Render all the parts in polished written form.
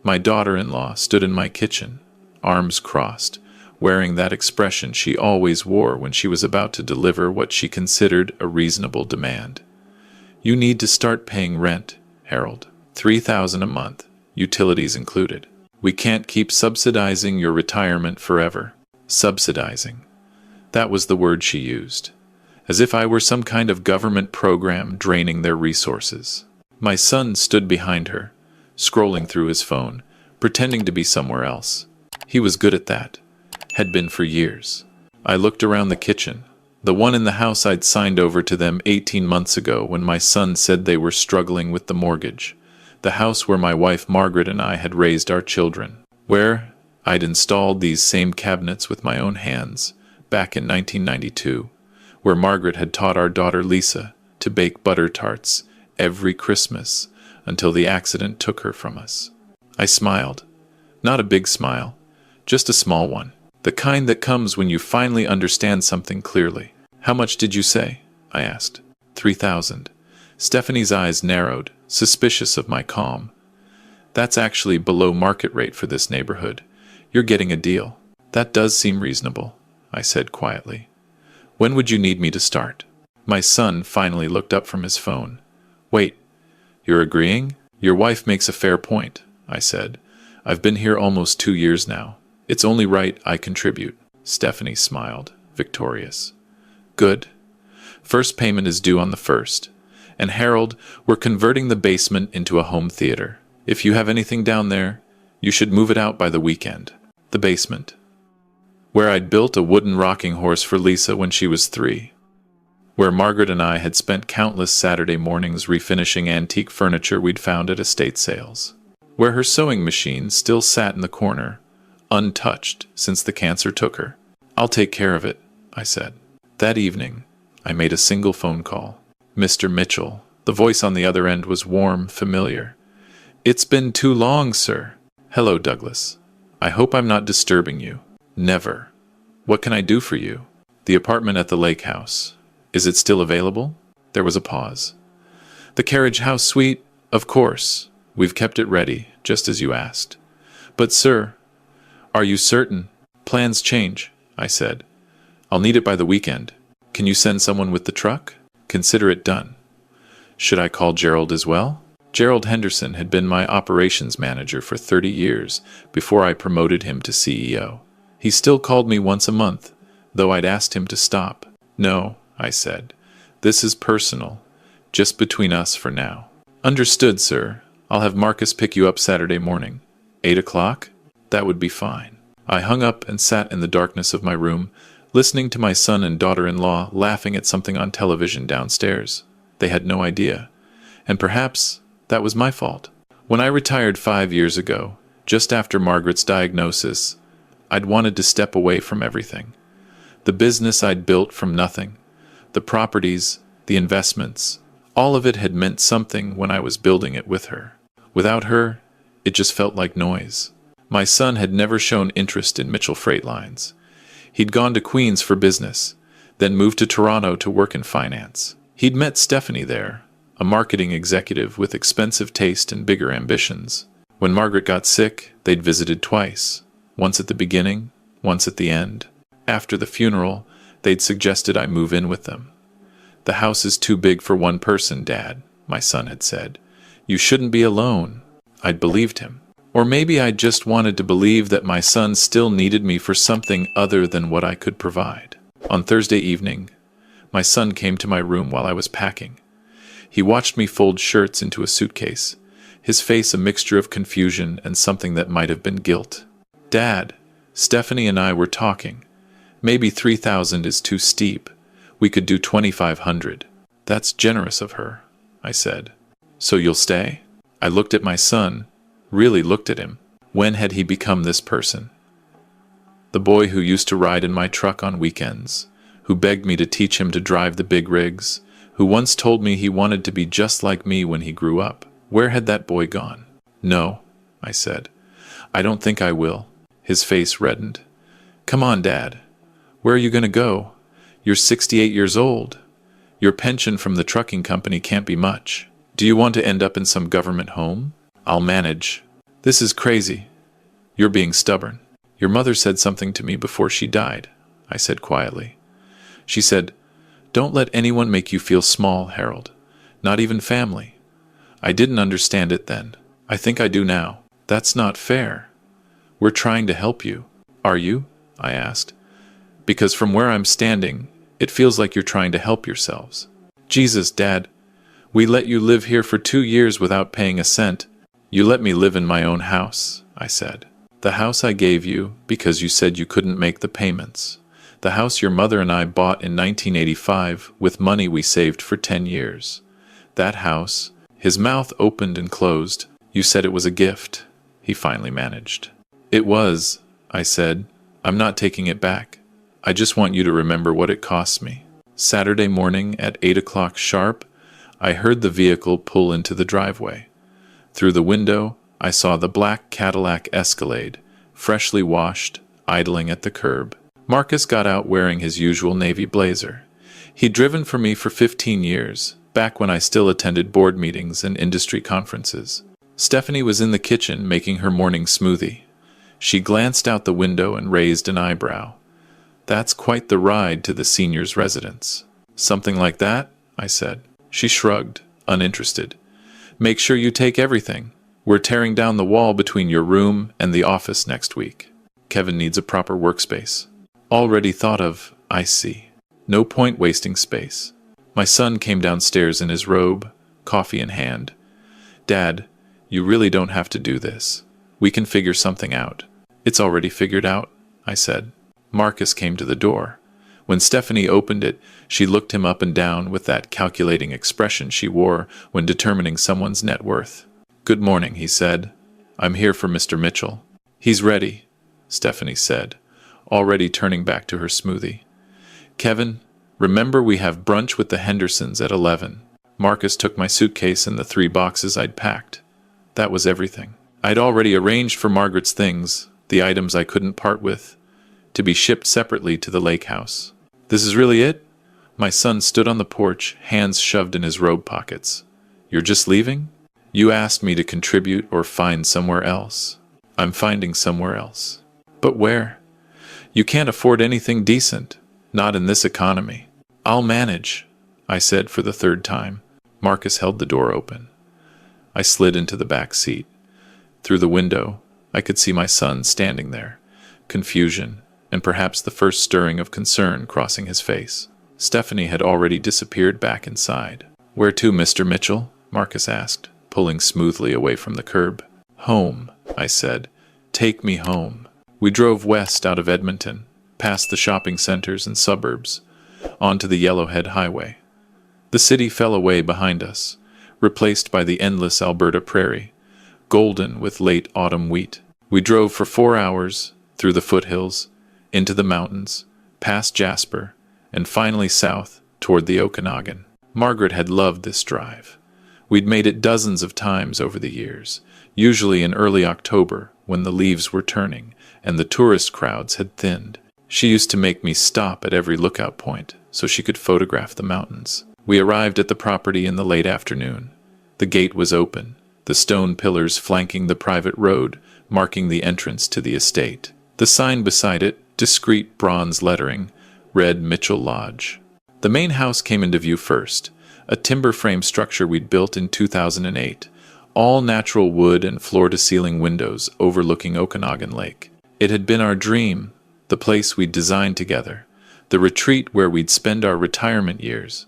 My daughter-in-law stood in my kitchen, arms crossed, wearing that expression she always wore when she was about to deliver what she considered a reasonable demand. "You need to start paying rent, Harold. $3,000 a month, utilities included. We can't keep subsidizing your retirement forever." Subsidizing. That was the word she used, as if I were some kind of government program draining their resources. My son stood behind her, scrolling through his phone, pretending to be somewhere else. He was good at that. Had been for years. I looked around the kitchen, the one in the house I'd signed over to them 18 months ago when my son said they were struggling with the mortgage, the house where my wife Margaret and I had raised our children, where I'd installed these same cabinets with my own hands back in 1992, where Margaret had taught our daughter Lisa to bake butter tarts every Christmas until the accident took her from us. I smiled. Not a big smile, just a small one. The kind that comes when you finally understand something clearly. "How much did you say?" I asked. $3,000. Stephanie's eyes narrowed, suspicious of my calm. "That's actually below market rate for this neighborhood. You're getting a deal." "That does seem reasonable," I said quietly. "When would you need me to start?" My son finally looked up from his phone. "Wait, you're agreeing?" "Your wife makes a fair point," I said. "I've been here almost 2 years now. It's only right I contribute." Stephanie smiled, victorious. "Good. First payment is due on the 1st. And Harold, we're converting the basement into a home theater. If you have anything down there, you should move it out by the weekend." The basement, where I'd built a wooden rocking horse for Lisa when she was 3. Where Margaret and I had spent countless Saturday mornings refinishing antique furniture we'd found at estate sales. Where her sewing machine still sat in the corner, untouched since the cancer took her. "I'll take care of it," I said. That evening, I made a single phone call. "Mr. Mitchell." The voice on the other end was warm, familiar. "It's been too long, sir." "Hello, Douglas. I hope I'm not disturbing you." "Never. What can I do for you?" "The apartment at the lake house. Is it still available?" There was a pause. "The carriage house suite? Of course. We've kept it ready, just as you asked." "But, sir, are you certain?" "Plans change," I said. "I'll need it by the weekend. Can you send someone with the truck?" "Consider it done." Should I call Gerald as well? Gerald Henderson had been my operations manager for 30 years before I promoted him to CEO. He still called me once a month, though I'd asked him to stop. "No," I said. "This is personal, just between us for now." "Understood, sir. I'll have Marcus pick you up Saturday morning. 8 o'clock? That would be fine." I hung up and sat in the darkness of my room, listening to my son and daughter-in-law laughing at something on television downstairs. They had no idea. And perhaps that was my fault. When I retired 5 years ago, just after Margaret's diagnosis, I'd wanted to step away from everything. The business I'd built from nothing, the properties, the investments, all of it had meant something when I was building it with her. Without her, it just felt like noise. My son had never shown interest in Mitchell Freight Lines. He'd gone to Queens for business, then moved to Toronto to work in finance. He'd met Stephanie there, a marketing executive with expensive taste and bigger ambitions. When Margaret got sick, they'd visited twice, once at the beginning, once at the end. After the funeral, they'd suggested I move in with them. "The house is too big for one person, Dad," my son had said. "You shouldn't be alone." I'd believed him. Or maybe I just wanted to believe that my son still needed me for something other than what I could provide. On Thursday evening, my son came to my room while I was packing. He watched me fold shirts into a suitcase, his face a mixture of confusion and something that might have been guilt. "Dad, Stephanie and I were talking. Maybe 3,000 is too steep. We could do 2,500. "That's generous of her," I said. "So you'll stay?" I looked at my son, really looked at him. When had he become this person? The boy who used to ride in my truck on weekends, who begged me to teach him to drive the big rigs, who once told me he wanted to be just like me when he grew up. Where had that boy gone? "No," I said. "I don't think I will." His face reddened. "Come on, Dad. Where are you going to go? You're 68 years old. Your pension from the trucking company can't be much. Do you want to end up in some government home?" "I'll manage." This is crazy. You're being stubborn. Your mother said something to me before she died, I said quietly. She said, "Don't let anyone make you feel small, Harold. Not even family." I didn't understand it then. I think I do now. That's not fair. We're trying to help you. Are you? I asked. Because from where I'm standing, it feels like you're trying to help yourselves. Jesus, Dad. We let you live here for 2 years without paying a cent. You let me live in my own house, I said. The house I gave you because you said you couldn't make the payments. The house your mother and I bought in 1985 with money we saved for 10 years. That house, his mouth opened and closed. You said it was a gift, he finally managed. It was, I said. I'm not taking it back. I just want you to remember what it cost me. Saturday morning at 8 o'clock sharp, I heard the vehicle pull into the driveway. Through the window, I saw the black Cadillac Escalade, freshly washed, idling at the curb. Marcus got out wearing his usual navy blazer. He'd driven for me for 15 years, back when I still attended board meetings and industry conferences. Stephanie was in the kitchen making her morning smoothie. She glanced out the window and raised an eyebrow. That's quite the ride to the senior's residence. Something like that? I said. She shrugged, uninterested. Make sure you take everything. We're tearing down the wall between your room and the office next week. Kevin needs a proper workspace. Already thought of, I see. No point wasting space. My son came downstairs in his robe, coffee in hand. Dad, you really don't have to do this. We can figure something out. It's already figured out, I said. Marcus came to the door. When Stephanie opened it, she looked him up and down with that calculating expression she wore when determining someone's net worth. Good morning, he said. I'm here for Mr. Mitchell. He's ready, Stephanie said, already turning back to her smoothie. Kevin, remember we have brunch with the Hendersons at 11. Marcus took my suitcase and the 3 boxes I'd packed. That was everything. I'd already arranged for Margaret's things, the items I couldn't part with, to be shipped separately to the lake house. This is really it? My son stood on the porch, hands shoved in his robe pockets. You're just leaving? You asked me to contribute or find somewhere else. I'm finding somewhere else. But where? You can't afford anything decent. Not in this economy. I'll manage, I said for the 3rd time. Marcus held the door open. I slid into the back seat. Through the window, I could see my son standing there, confusion, and perhaps the first stirring of concern crossing his face. Stephanie had already disappeared back inside. Where to, Mr. Mitchell? Marcus asked, pulling smoothly away from the curb. Home, I said. Take me home. We drove west out of Edmonton, past the shopping centers and suburbs, onto the Yellowhead Highway. The city fell away behind us, replaced by the endless Alberta prairie, golden with late autumn wheat. We drove for 4 hours, through the foothills, into the mountains, past Jasper, and finally south toward the Okanagan. Margaret had loved this drive. We'd made it dozens of times over the years, usually in early October when the leaves were turning and the tourist crowds had thinned. She used to make me stop at every lookout point so she could photograph the mountains. We arrived at the property in the late afternoon. The gate was open, the stone pillars flanking the private road, marking the entrance to the estate. The sign beside it, discreet bronze lettering, read Mitchell Lodge. The main house came into view first, a timber frame structure we'd built in 2008, all natural wood and floor-to-ceiling windows overlooking Okanagan Lake. It had been our dream, the place we'd designed together, the retreat where we'd spend our retirement years.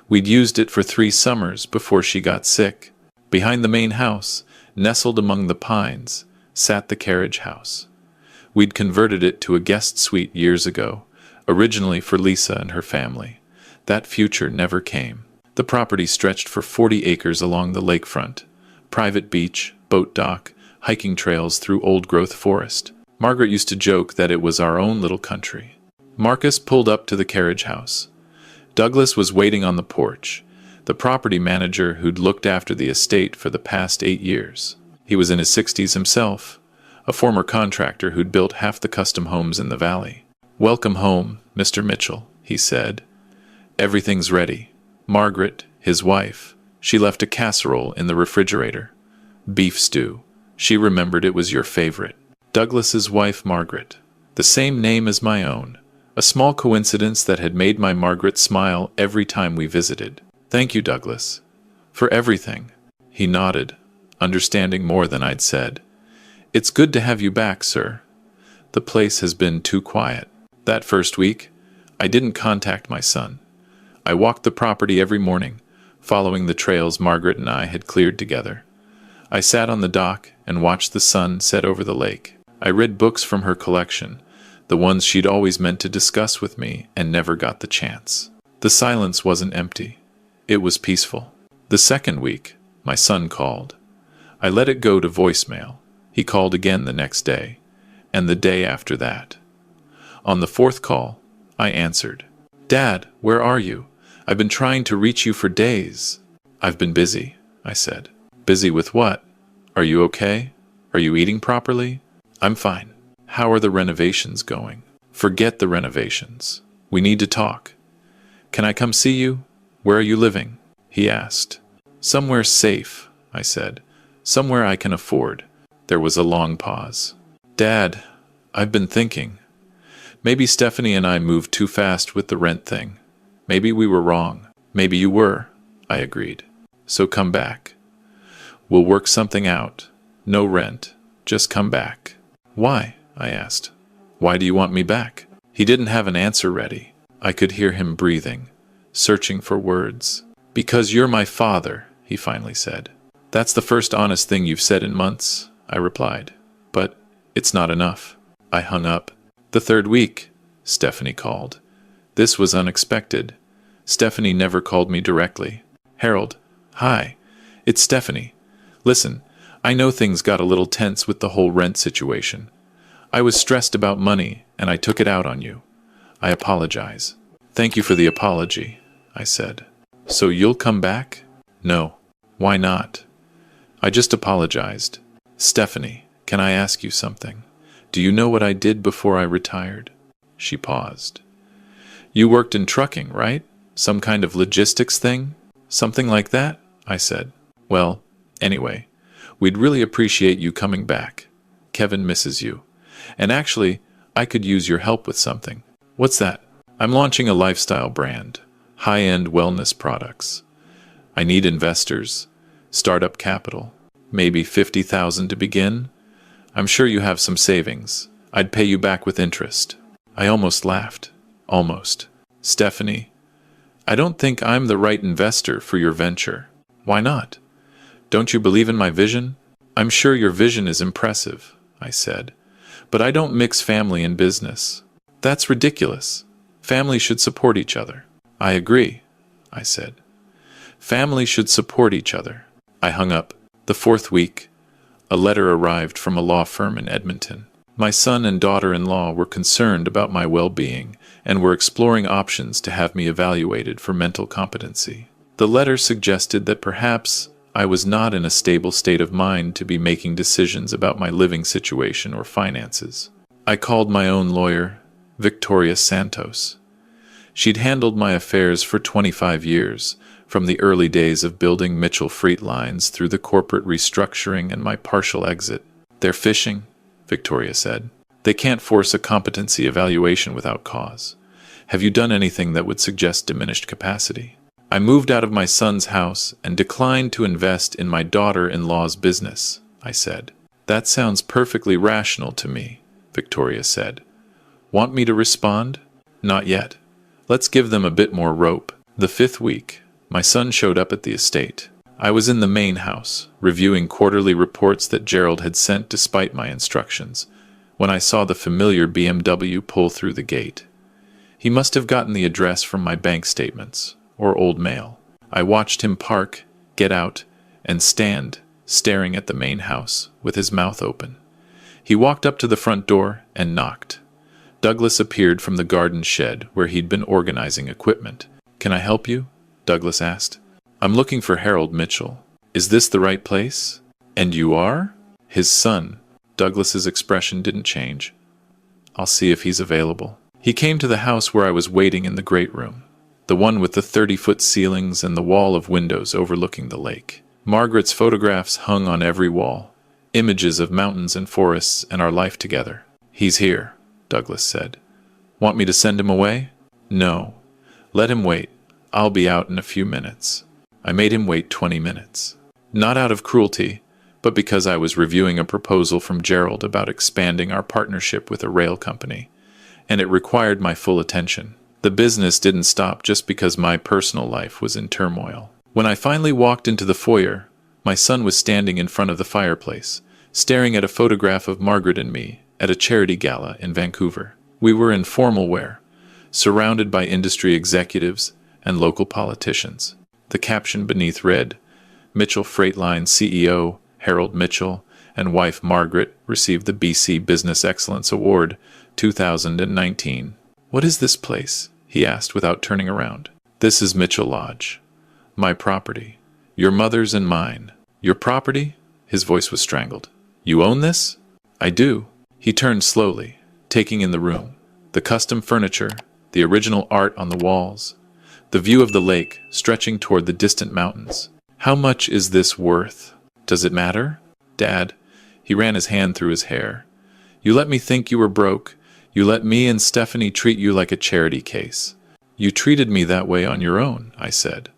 We'd used it for 3 summers before she got sick. Behind the main house, nestled among the pines, sat the carriage house. We'd converted it to a guest suite years ago, originally for Lisa and her family. That future never came. The property stretched for 40 acres along the lakefront, private beach, boat dock, hiking trails through old-growth forest. Margaret used to joke that it was our own little country. Marcus pulled up to the carriage house. Douglas was waiting on the porch, the property manager who'd looked after the estate for the past 8 years. He was in his 60s himself, a former contractor who'd built half the custom homes in the valley. Welcome home, Mr. Mitchell, he said. Everything's ready. Margaret, his wife, she left a casserole in the refrigerator. Beef stew. She remembered it was your favorite. Douglas's wife, Margaret. The same name as my own. A small coincidence that had made my Margaret smile every time we visited. Thank you, Douglas. For everything. He nodded, understanding more than I'd said. It's good to have you back, sir. The place has been too quiet. That first week, I didn't contact my son. I walked the property every morning, following the trails Margaret and I had cleared together. I sat on the dock and watched the sun set over the lake. I read books from her collection, the ones she'd always meant to discuss with me and never got the chance. The silence wasn't empty. It was peaceful. The second week, my son called. I let it go to voicemail. He called again the next day, and the day after that. On the fourth call, I answered. Dad, where are you? I've been trying to reach you for days. I've been busy, I said. Busy with what? Are you okay? Are you eating properly? I'm fine. How are the renovations going? Forget the renovations. We need to talk. Can I come see you? Where are you living? He asked. Somewhere safe, I said. Somewhere I can afford. There was a long pause. Dad, I've been thinking. Maybe Stephanie and I moved too fast with the rent thing. Maybe we were wrong. Maybe you were, I agreed. So come back. We'll work something out. No rent. Just come back. Why? I asked. Why do you want me back? He didn't have an answer ready. I could hear him breathing, searching for words. Because you're my father, he finally said. That's the first honest thing you've said in months, I replied. But it's not enough. I hung up. The third week, Stephanie called. This was unexpected. Stephanie never called me directly. Harold, hi. It's Stephanie. Listen, I know things got a little tense with the whole rent situation. I was stressed about money, and I took it out on you. I apologize. Thank you for the apology, I said. So you'll come back? No. Why not? I just apologized. Stephanie, can I ask you something? Do you know what I did before I retired? She paused. You worked in trucking, right? Some kind of logistics thing? Something like that? I said. Well, anyway, we'd really appreciate you coming back. Kevin misses you. And actually, I could use your help with something. What's that? I'm launching a lifestyle brand. High-end wellness products. I need investors. Startup capital. Maybe $50,000 to begin? I'm sure you have some savings. I'd pay you back with interest. I almost laughed. Almost. Stephanie, I don't think I'm the right investor for your venture. Why not? Don't you believe in my vision? I'm sure your vision is impressive, I said. But I don't mix family and business. That's ridiculous. Families should support each other. I agree, I said. Families should support each other. I hung up. The fourth week, a letter arrived from a law firm in Edmonton. My son and daughter-in-law were concerned about my well-being and were exploring options to have me evaluated for mental competency. The letter suggested that perhaps I was not in a stable state of mind to be making decisions about my living situation or finances. I called my own lawyer, Victoria Santos. She'd handled my affairs for 25 years, from the early days of building Mitchell Freight Lines through the corporate restructuring and my partial exit. They're fishing, Victoria said. They can't force a competency evaluation without cause. Have you done anything that would suggest diminished capacity? I moved out of my son's house and declined to invest in my daughter-in-law's business, I said. That sounds perfectly rational to me, Victoria said. Want me to respond? Not yet. Let's give them a bit more rope. The fifth week, my son showed up at the estate. I was in the main house, reviewing quarterly reports that Gerald had sent despite my instructions, when I saw the familiar BMW pull through the gate. He must have gotten the address from my bank statements, or old mail. I watched him park, get out, and stand, staring at the main house, with his mouth open. He walked up to the front door and knocked. Douglas appeared from the garden shed where he'd been organizing equipment. Can I help you? Douglas asked. I'm looking for Harold Mitchell. Is this the right place? And you are? His son. Douglas's expression didn't change. I'll see if he's available. He came to the house where I was waiting in the great room, the one with the 30-foot ceilings and the wall of windows overlooking the lake. Margaret's photographs hung on every wall, Images of mountains and forests and our life together. "He's here," Douglas said. "Want me to send him away?" "No. Let him wait. I'll be out in a few minutes." I made him wait 20 minutes. Not out of cruelty, but because I was reviewing a proposal from Gerald about expanding our partnership with a rail company, and it required my full attention. The business didn't stop just because my personal life was in turmoil. When I finally walked into the foyer, my son was standing in front of the fireplace, staring at a photograph of Margaret and me at a charity gala in Vancouver. We were in formal wear, surrounded by industry executives and local politicians. The caption beneath read, "Mitchell Freight Line CEO Harold Mitchell and wife Margaret received the BC Business Excellence Award 2019. "What is this place?" he asked without turning around. "This is Mitchell Lodge. My property. Your mother's and mine." "Your property?" His voice was strangled. "You own this?" "I do." He turned slowly, taking in the room. The custom furniture, the original art on the walls, the view of the lake stretching toward the distant mountains. "How much is this worth? Does it matter?" "Dad," he ran his hand through his hair, "you let me think you were broke. You let me and Stephanie treat you like a charity case." "You treated me that way on your own," I said.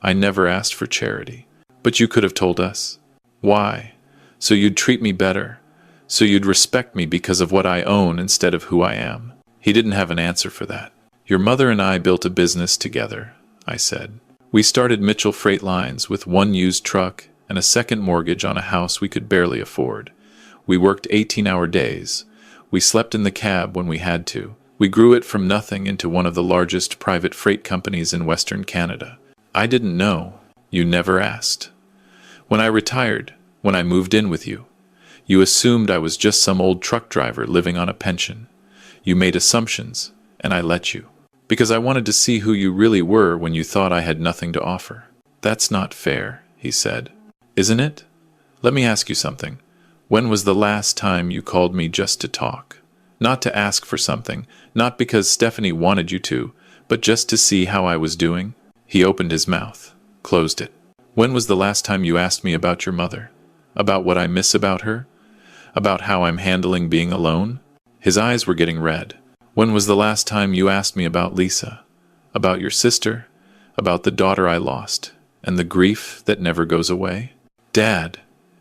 "I never asked for charity." "But you could have told us." "Why? So you'd treat me better. So you'd respect me because of what I own instead of who I am." He didn't have an answer for that. "Your mother and I built a business together," I said. "We started Mitchell Freight Lines with one used truck and a second mortgage on a house we could barely afford. We worked 18-hour days. We slept in the cab when we had to. We grew it from nothing into one of the largest private freight companies in Western Canada. I didn't know. You never asked. When I retired, when I moved in with you, you assumed I was just some old truck driver living on a pension. You made assumptions, and I let you. Because I wanted to see who you really were when you thought I had nothing to offer." "That's not fair," he said. "Isn't it? Let me ask you something. When was the last time you called me just to talk? Not to ask for something, not because Stephanie wanted you to, but just to see how I was doing?" He opened his mouth, closed it. "When was the last time you asked me about your mother? About what I miss about her? About how I'm handling being alone?" His eyes were getting red. "When was the last time you asked me about Lisa? About your sister? About the daughter I lost? And the grief that never goes away?" "Dad,"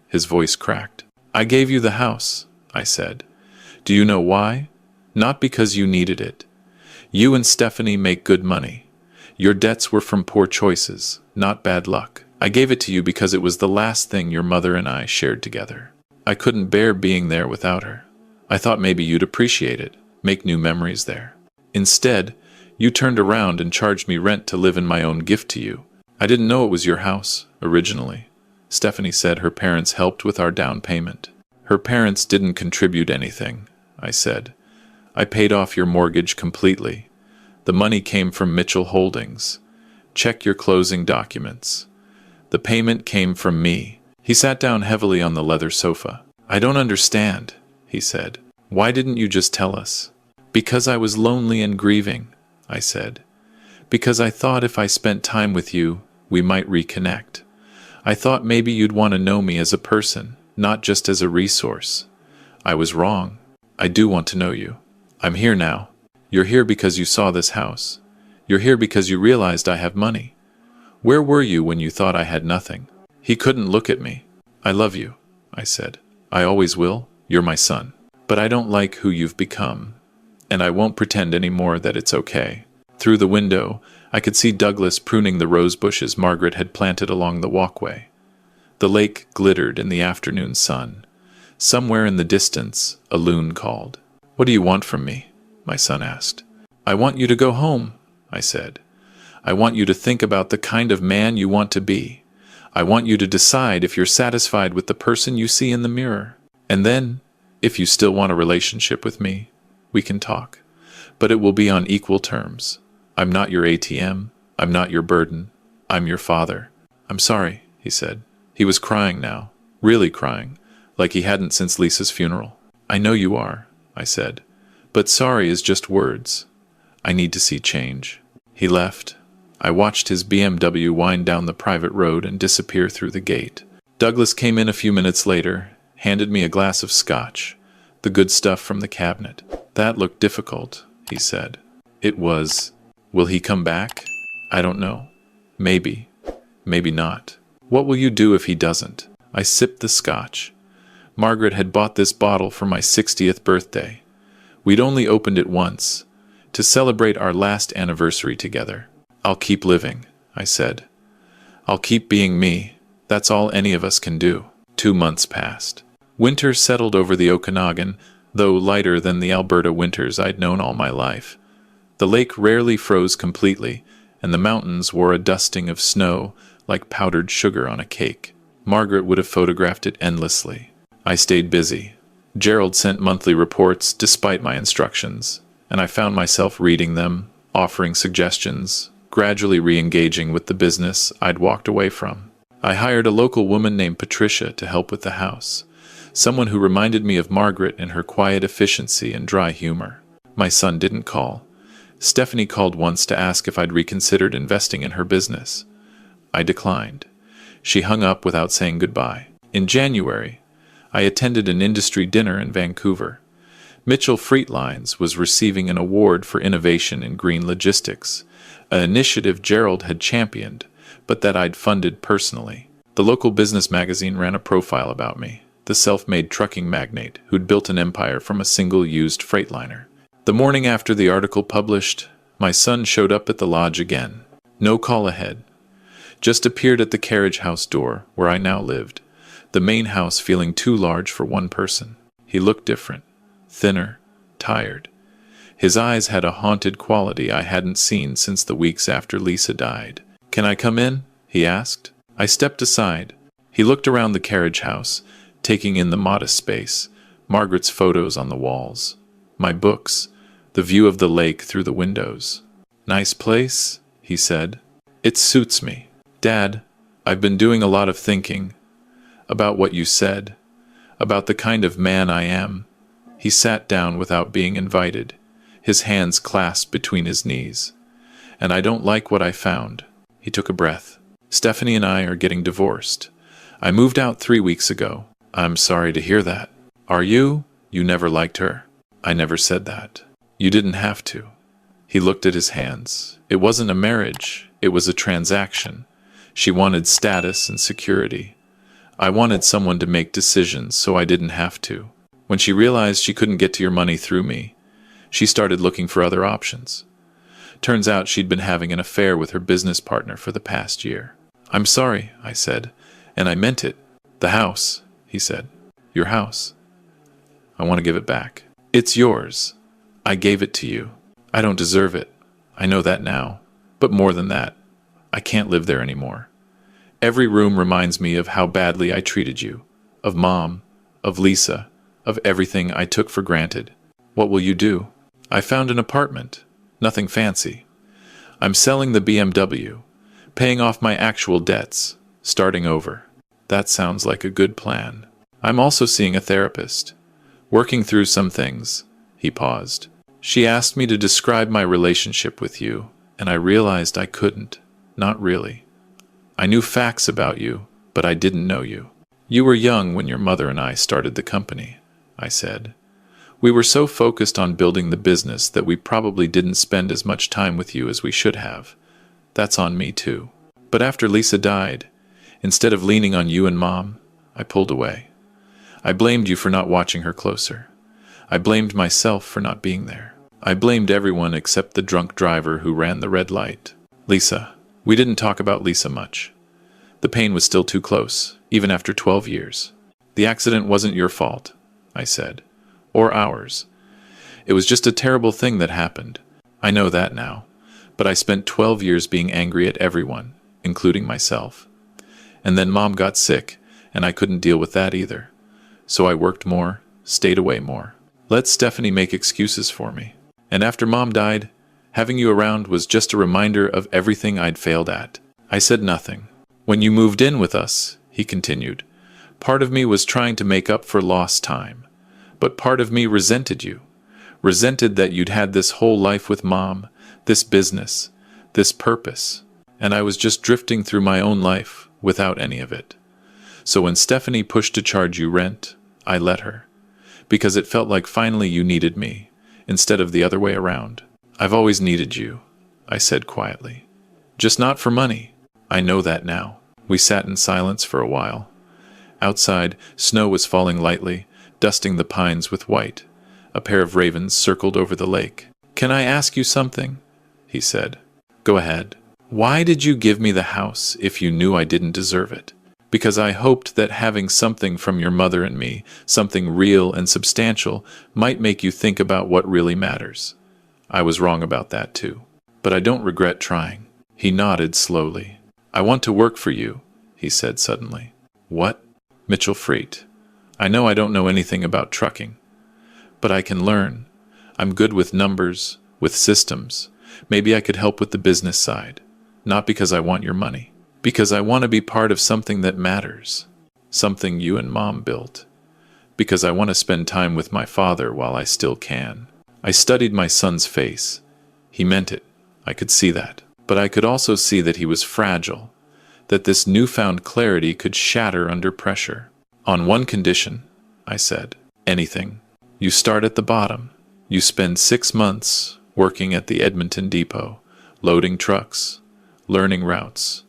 his voice cracked. "I gave you the house," I said. "Do you know why? Not because you needed it. You and Stephanie make good money. Your debts were from poor choices, not bad luck. I gave it to you because it was the last thing your mother and I shared together. I couldn't bear being there without her. I thought maybe you'd appreciate it, make new memories there. Instead, you turned around and charged me rent to live in my own gift to you. I didn't know it was your house, originally. Stephanie said her parents helped with our down payment." "Her parents didn't contribute anything," I said. "I paid off your mortgage completely. The money came from Mitchell Holdings. Check your closing documents. The payment came from me." He sat down heavily on the leather sofa. "I don't understand," he said. "Why didn't you just tell us?" "Because I was lonely and grieving," I said. "Because I thought if I spent time with you, we might reconnect. I thought maybe you'd want to know me as a person, not just as a resource. I was wrong. I do want to know you. I'm here now. You're here because you saw this house. You're here because you realized I have money. Where were you when you thought I had nothing?" He couldn't look at me. "I love you," I said. "I always will. You're my son. But I don't like who you've become. And I won't pretend anymore that it's okay." Through the window, I could see Douglas pruning the rose bushes Margaret had planted along the walkway. The lake glittered in the afternoon sun. Somewhere in the distance, a loon called. "What do you want from me?" my son asked. "I want you to go home," I said. "I want you to think about the kind of man you want to be. I want you to decide if you're satisfied with the person you see in the mirror. And then, if you still want a relationship with me, we can talk. But it will be on equal terms. I'm not your ATM. I'm not your burden. I'm your father." "I'm sorry," he said. He was crying now, really crying, like he hadn't since Lisa's funeral. "I know you are," I said. "But sorry is just words. I need to see change." He left. I watched his BMW wind down the private road and disappear through the gate. Douglas came in a few minutes later, handed me a glass of scotch, the good stuff from the cabinet. That looked difficult, he said. It was. Will he come back? I don't know. Maybe. Maybe not. What will you do if he doesn't? I sipped the scotch. Margaret had bought this bottle for my 60th birthday. We'd only opened it once, to celebrate our last anniversary together. I'll keep living, I said. I'll keep being me. That's all any of us can do. 2 months passed. Winter settled over the Okanagan, though lighter than the Alberta winters I'd known all my life. The lake rarely froze completely, and the mountains wore a dusting of snow like powdered sugar on a cake. Margaret would have photographed it endlessly. I stayed busy. Gerald sent monthly reports despite my instructions, and I found myself reading them, offering suggestions, gradually re-engaging with the business I'd walked away from. I hired a local woman named Patricia to help with the house, someone who reminded me of Margaret in her quiet efficiency and dry humor. My son didn't call. Stephanie called once to ask if I'd reconsidered investing in her business. I declined. She hung up without saying goodbye. In January, I attended an industry dinner in Vancouver. Mitchell Freight Lines was receiving an award for innovation in green logistics, an initiative Gerald had championed, but that I'd funded personally. The local business magazine ran a profile about me, the self-made trucking magnate who'd built an empire from a single used freightliner. The morning after the article published, my son showed up at the lodge again. No call ahead. Just appeared at the carriage house door where I now lived, the main house feeling too large for one person. He looked different, thinner, tired. His eyes had a haunted quality I hadn't seen since the weeks after Lisa died. "Can I come in?" he asked. I stepped aside. He looked around the carriage house, taking in the modest space, Margaret's photos on the walls, my books, the view of the lake through the windows. "Nice place," he said. "It suits me. Dad, I've been doing a lot of thinking about what you said, about the kind of man I am." He sat down without being invited, his hands clasped between his knees. "And I don't like what I found." He took a breath. "Stephanie and I are getting divorced. I moved out 3 weeks ago." "I'm sorry to hear that." "Are you? You never liked her." "I never said that." "You didn't have to." He looked at his hands. "It wasn't a marriage. It was a transaction. She wanted status and security. I wanted someone to make decisions so I didn't have to. When she realized she couldn't get to your money through me, she started looking for other options. Turns out she'd been having an affair with her business partner for the past year." "I'm sorry," I said, and I meant it. "The house," he said. "Your house. I want to give it back." "It's yours. I gave it to you. I don't deserve it. I know that now. But more than that, I can't live there anymore. Every room reminds me of how badly I treated you, of Mom, of Lisa, of everything I took for granted. What will you do?" "I found an apartment. Nothing fancy. I'm selling the BMW, paying off my actual debts, starting over." "That sounds like a good plan." "I'm also seeing a therapist, working through some things." He paused. "She asked me to describe my relationship with you, and I realized I couldn't. Not really. I knew facts about you, but I didn't know you. You were young when your mother and I started the company," I said. "We were so focused on building the business that we probably didn't spend as much time with you as we should have. That's on me too. But after Lisa died, instead of leaning on you and Mom, I pulled away. I blamed you for not watching her closer. I blamed myself for not being there. I blamed everyone except the drunk driver who ran the red light. Lisa. We didn't talk about Lisa much. The pain was still too close, even after 12 years. The accident wasn't your fault," I said. "Or ours. It was just a terrible thing that happened. I know that now. But I spent 12 years being angry at everyone, including myself. And then Mom got sick, and I couldn't deal with that either. So I worked more, stayed away more. Let Stephanie make excuses for me. And after Mom died, having you around was just a reminder of everything I'd failed at." I said nothing. "When you moved in with us," he continued, "part of me was trying to make up for lost time. But part of me resented you. Resented that you'd had this whole life with Mom, this business, this purpose. And I was just drifting through my own life without any of it. So when Stephanie pushed to charge you rent, I let her. Because it felt like finally you needed me, instead of the other way around. I've always needed you, I said quietly. Just not for money. I know that now. We sat in silence for a while. Outside, snow was falling lightly, dusting the pines with white. A pair of ravens circled over the lake. Can I ask you something? He said. Go ahead. Why did you give me the house if you knew I didn't deserve it? Because I hoped that having something from your mother and me, something real and substantial, might make you think about what really matters. I was wrong about that too. But I don't regret trying. He nodded slowly. I want to work for you, he said suddenly. What? Mitchell Freight. I know I don't know anything about trucking. But I can learn. I'm good with numbers, with systems. Maybe I could help with the business side. Not because I want your money. Because I want to be part of something that matters. Something you and Mom built. Because I want to spend time with my father while I still can. I studied my son's face. He meant it. I could see that. But I could also see that he was fragile. That this newfound clarity could shatter under pressure. On one condition, I said. Anything. You start at the bottom. You spend 6 months working at the Edmonton depot, loading trucks, learning routes,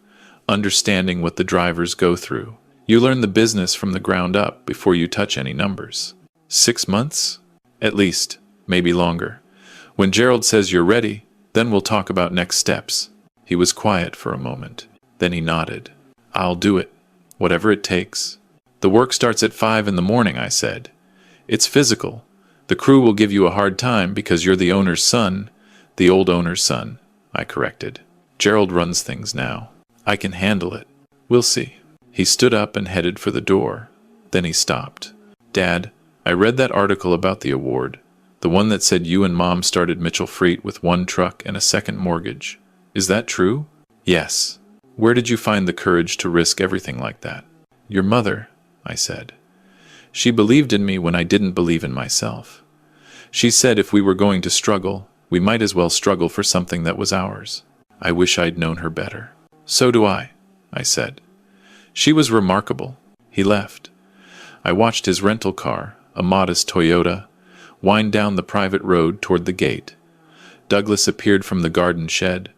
understanding what the drivers go through. You learn the business from the ground up before you touch any numbers. 6 months? At least, maybe longer. When Gerald says you're ready, then we'll talk about next steps. He was quiet for a moment. Then he nodded. I'll do it, whatever it takes. The work starts at 5 in the morning, I said. It's physical. The crew will give you a hard time because you're the owner's son, the old owner's son, I corrected. Gerald runs things now. I can handle it. We'll see. He stood up and headed for the door. Then he stopped. Dad, I read that article about the award, the one that said you and Mom started Mitchell Freight with 1 truck and a second mortgage. Is that true? Yes. Where did you find the courage to risk everything like that? Your mother, I said. She believed in me when I didn't believe in myself. She said if we were going to struggle, we might as well struggle for something that was ours. I wish I'd known her better. So do I said. She was remarkable. He left. I watched his rental car, a modest Toyota, wind down the private road toward the gate. Douglas appeared from the garden shed,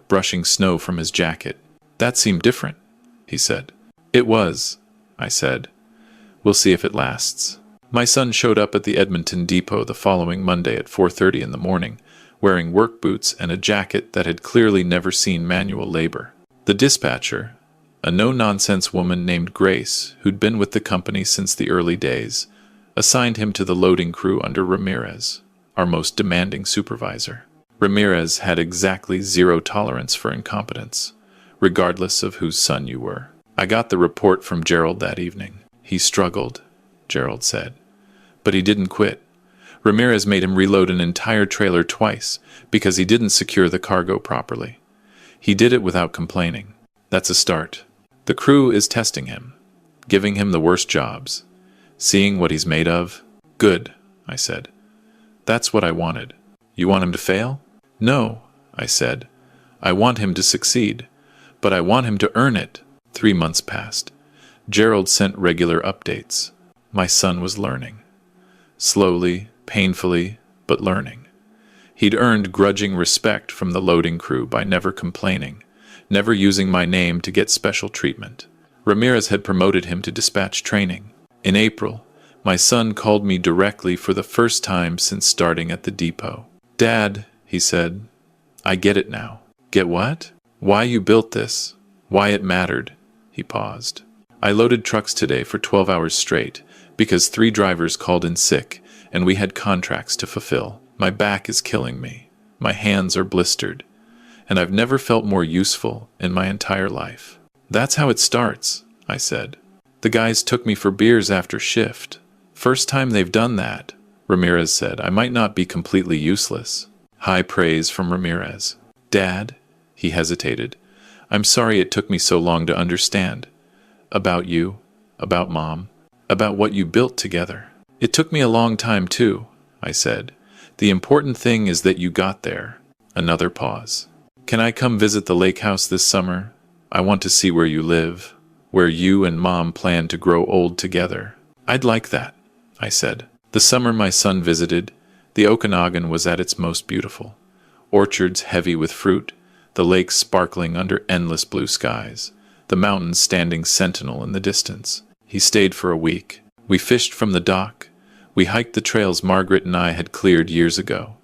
brushing snow from his jacket. That seemed different, he said. It was, I said. We'll see if it lasts. My son showed up at the Edmonton depot the following Monday at 4:30 in the morning, wearing work boots and a jacket that had clearly never seen manual labor. The dispatcher, a no-nonsense woman named Grace, who'd been with the company since the early days, assigned him to the loading crew under Ramirez, our most demanding supervisor. Ramirez had exactly 0 tolerance for incompetence, regardless of whose son you were. I got the report from Gerald that evening. He struggled, Gerald said. But he didn't quit. Ramirez made him reload an entire trailer twice because he didn't secure the cargo properly. He did it without complaining. That's a start. The crew is testing him, giving him the worst jobs, seeing what he's made of. Good, I said. That's what I wanted. You want him to fail? No, I said. I want him to succeed, but I want him to earn it. 3 months passed. Gerald sent regular updates. My son was learning. Slowly, painfully, but learning. He'd earned grudging respect from the loading crew by never complaining, never using my name to get special treatment. Ramirez had promoted him to dispatch training. In April, my son called me directly for the first time since starting at the depot. Dad, he said, I get it now. Get what? Why you built this. Why it mattered. He paused. I loaded trucks today for 12 hours straight because 3 drivers called in sick and we had contracts to fulfill. My back is killing me. My hands are blistered. And I've never felt more useful in my entire life. That's how it starts, I said. The guys took me for beers after shift. First time they've done that, Ramirez said. I might not be completely useless. High praise from Ramirez. Dad, he hesitated. I'm sorry it took me so long to understand. About you, about Mom, about what you built together. It took me a long time too, I said. The important thing is that you got there. Another pause. Can I come visit the lake house this summer? I want to see where you live, where you and Mom plan to grow old together. I'd like that, I said. The summer my son visited, the Okanagan was at its most beautiful. Orchards heavy with fruit, the lakes sparkling under endless blue skies, the mountains standing sentinel in the distance. He stayed for a week. We fished from the dock. We hiked the trails Margaret and I had cleared years ago.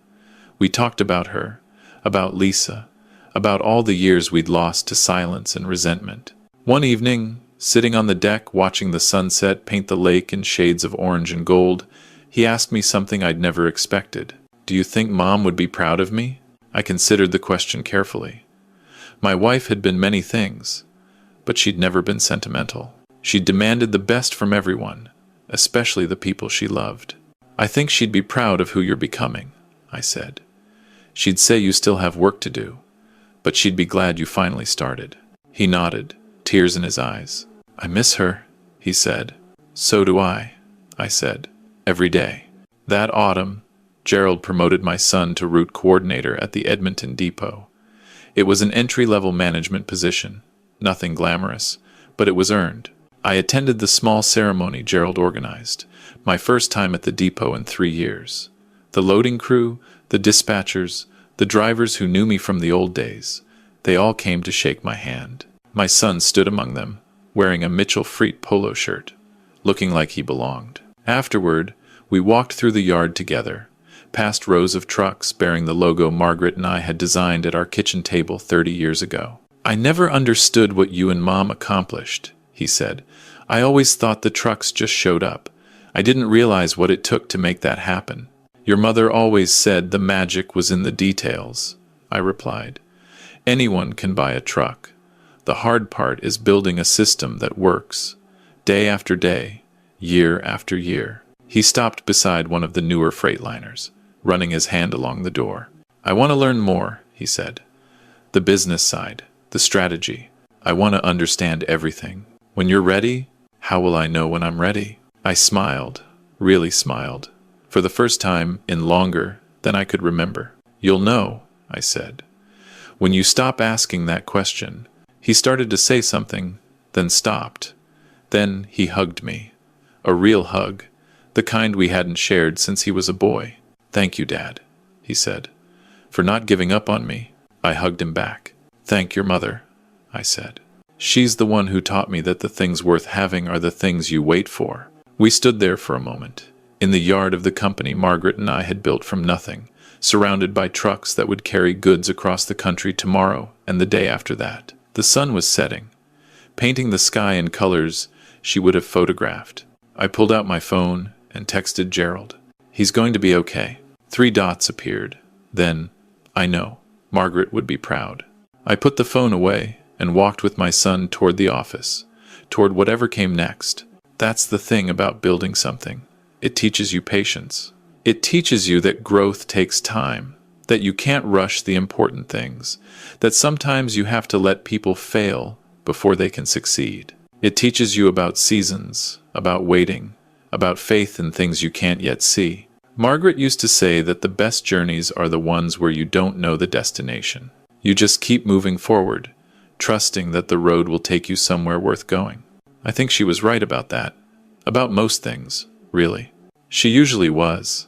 We talked about her, about Lisa, about all the years we'd lost to silence and resentment. One evening, sitting on the deck watching the sunset paint the lake in shades of orange and gold, he asked me something I'd never expected. "Do you think Mom would be proud of me?" I considered the question carefully. My wife had been many things, but she'd never been sentimental. She demanded the best from everyone, especially the people she loved. "I think she'd be proud of who you're becoming," I said. "She'd say you still have work to do, but she'd be glad you finally started." He nodded, tears in his eyes. "I miss her," he said. "So do I said. "Every day." That autumn, Gerald promoted my son to route coordinator at the Edmonton depot. It was an entry-level management position, nothing glamorous, but it was earned. I attended the small ceremony Gerald organized, my first time at the depot in 3 years. The loading crew, the dispatchers, the drivers who knew me from the old days, they all came to shake my hand. My son stood among them, wearing a Mitchell Freet polo shirt, looking like he belonged. Afterward, we walked through the yard together, past rows of trucks bearing the logo Margaret and I had designed at our kitchen table 30 years ago. "I never understood what you and Mom accomplished," he said. "I always thought the trucks just showed up. I didn't realize what it took to make that happen." "Your mother always said the magic was in the details," I replied. "Anyone can buy a truck. The hard part is building a system that works, day after day, year after year." He stopped beside one of the newer Freightliners, running his hand along the door. "I want to learn more," he said. "The business side, the strategy. I want to understand everything. When you're ready, how will I know when I'm ready?" I smiled, really smiled, for the first time in longer than I could remember. "You'll know," I said, "when you stop asking that question." He started to say something, then stopped. Then he hugged me. A real hug, the kind we hadn't shared since he was a boy. "Thank you, Dad," he said, "for not giving up on me." I hugged him back. "Thank your mother," I said. "She's the one who taught me that the things worth having are the things you wait for." We stood there for a moment, in the yard of the company Margaret and I had built from nothing, surrounded by trucks that would carry goods across the country tomorrow and the day after that. The sun was setting, painting the sky in colors she would have photographed. I pulled out my phone and texted Gerald. "He's going to be okay." 3 dots appeared. Then, "I know. Margaret would be proud." I put the phone away and walked with my son toward the office, toward whatever came next. That's the thing about building something. It teaches you patience. It teaches you that growth takes time, that you can't rush the important things, that sometimes you have to let people fail before they can succeed. It teaches you about seasons, about waiting, about faith in things you can't yet see. Margaret used to say that the best journeys are the ones where you don't know the destination. You just keep moving forward, trusting that the road will take you somewhere worth going. I think she was right about that. About most things, really. She usually was.